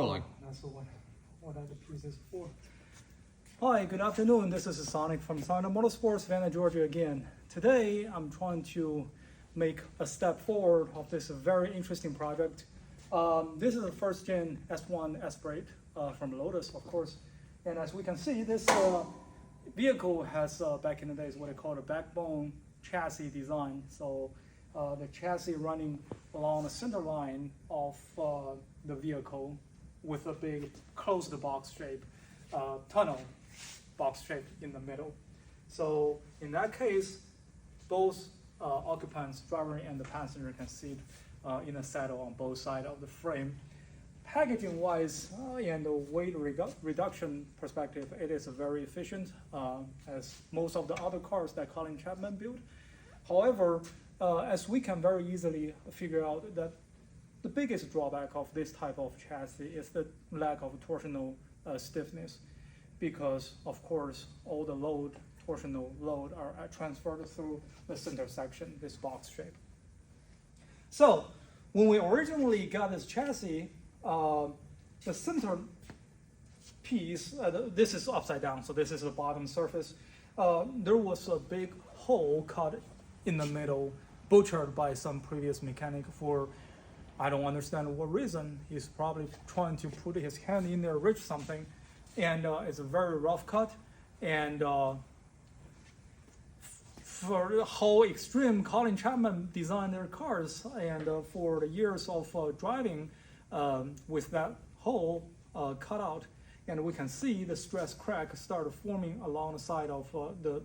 That's what are the pieces for. Hi, good afternoon. This is Sonic from Sonic Motorsports, Savannah, Georgia again. Today, I'm trying to make a step forward of this very interesting project. This is the first gen S1 Esprit from Lotus, of course. And as we can see, this vehicle has, back in the days, what they call a backbone chassis design. So the chassis running along the center line of the vehicle with a big closed box shape, tunnel box shape in the middle. So in that case, both occupants, driver and the passenger, can sit in a saddle on both sides of the frame. Packaging wise and the weight reduction perspective, it is very efficient as most of the other cars that Colin Chapman built. However, as we can very easily figure out that the biggest drawback of this type of chassis is the lack of torsional stiffness, because of course all the torsional load are transferred through the center section, this box shape. So when we originally got this chassis, the center piece, this is upside down, so this is the bottom surface. There was a big hole cut in the middle, butchered by some previous mechanic for, I don't understand what reason. He's probably trying to put his hand in there, reach something, and it's a very rough cut. And for the whole extreme, Colin Chapman designed their cars, and for the years of driving with that hole cut out, and we can see the stress crack started forming along the side of the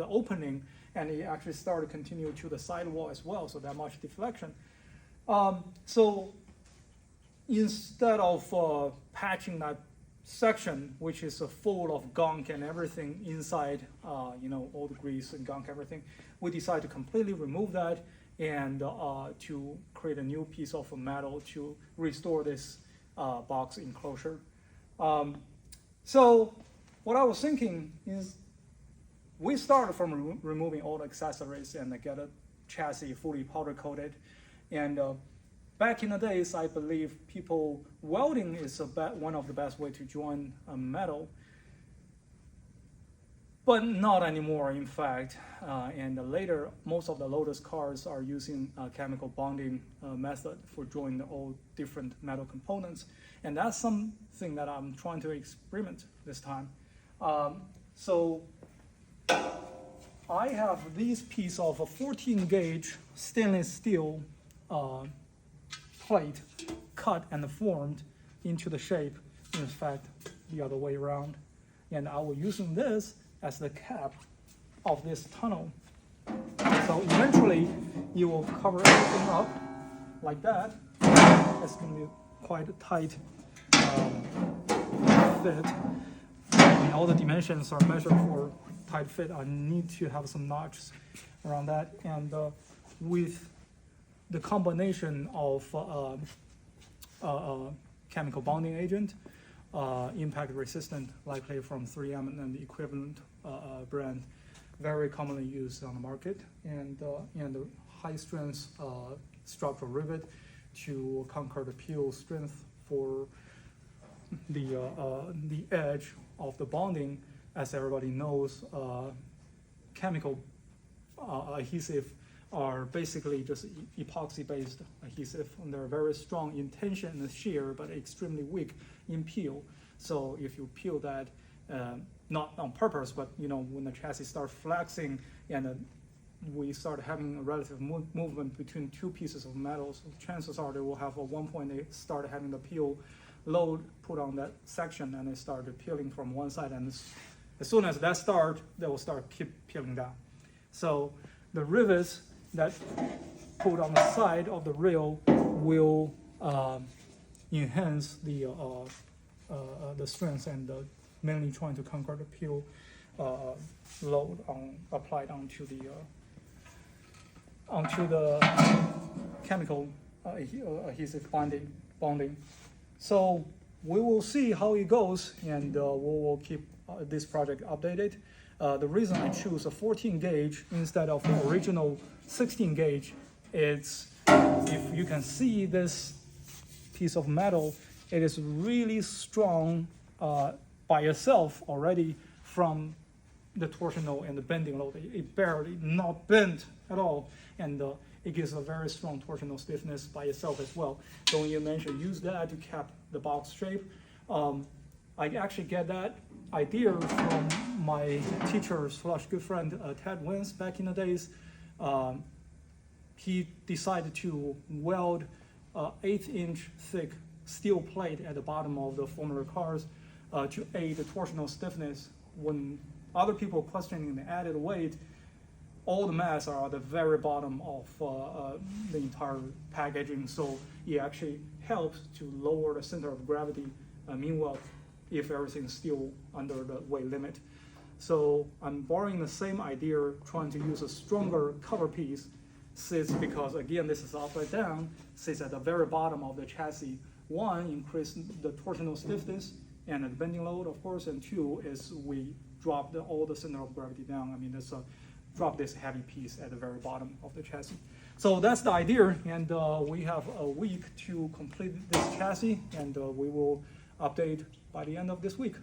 opening, and it actually started to continue to the sidewall as well, so that much deflection. So instead of patching that section, which is full of gunk and everything inside, all the grease and gunk, everything, we decided to completely remove that and to create a new piece of metal to restore this box enclosure. So what I was thinking is we started from removing all the accessories and get a chassis fully powder coated. And back in the days, I believe welding is one of the best way to join a metal, but not anymore, in fact. And later, most of the Lotus cars are using chemical bonding method for joining all different metal components. And that's something that I'm trying to experiment this time. So I have this piece of a 14 gauge stainless steel plate cut and formed into the shape, in fact, the other way around. And I will using this as the cap of this tunnel. So eventually, you will cover everything up like that. It's going to be quite a tight fit. And all the dimensions are measured for tight fit. I need to have some notches around that. And with the combination of chemical bonding agent, impact resistant, likely from 3M and the equivalent brand, very commonly used on the market, and the high strength structural rivet to conquer the peel strength for the edge of the bonding. As everybody knows, chemical adhesive are basically just epoxy-based adhesive, and they're very strong in tension and shear, but extremely weak in peel. So if you peel that, not on purpose, but when the chassis starts flexing and we start having a relative movement between two pieces of metal, so chances are they will have at one point they start having the peel load put on that section, and they started peeling from one side, and as soon as that starts, they will start keep peeling down. So the rivets that put on the side of the rail will enhance the strength and mainly trying to conquer the peel load applied onto the chemical adhesive bonding. So we will see how it goes, and we will keep this project updated. The reason I choose a 14 gauge instead of the original 16 gauge is, if you can see this piece of metal it is really strong by itself already from the torsional and the bending load. It barely not bent at all, and it gives a very strong torsional stiffness by itself as well. So when you mentioned use that to cap the box shape, I actually get that idea from my teacher / good friend Ted Wins back in the days. He decided to weld 1/8-inch thick steel plate at the bottom of the Formula cars to aid the torsional stiffness. When other people questioning the added weight, all the mass are at the very bottom of the entire packaging, so it actually helps to lower the center of gravity. Meanwhile, if everything is still under the weight limit. So I'm borrowing the same idea, trying to use a stronger cover piece, because again, this is upside down, sits at the very bottom of the chassis. One, increase the torsional stiffness and the bending load, of course, and two is we drop all the center of gravity down. I mean, drop this heavy piece at the very bottom of the chassis. So that's the idea, and we have a week to complete this chassis, and we will update by the end of this week.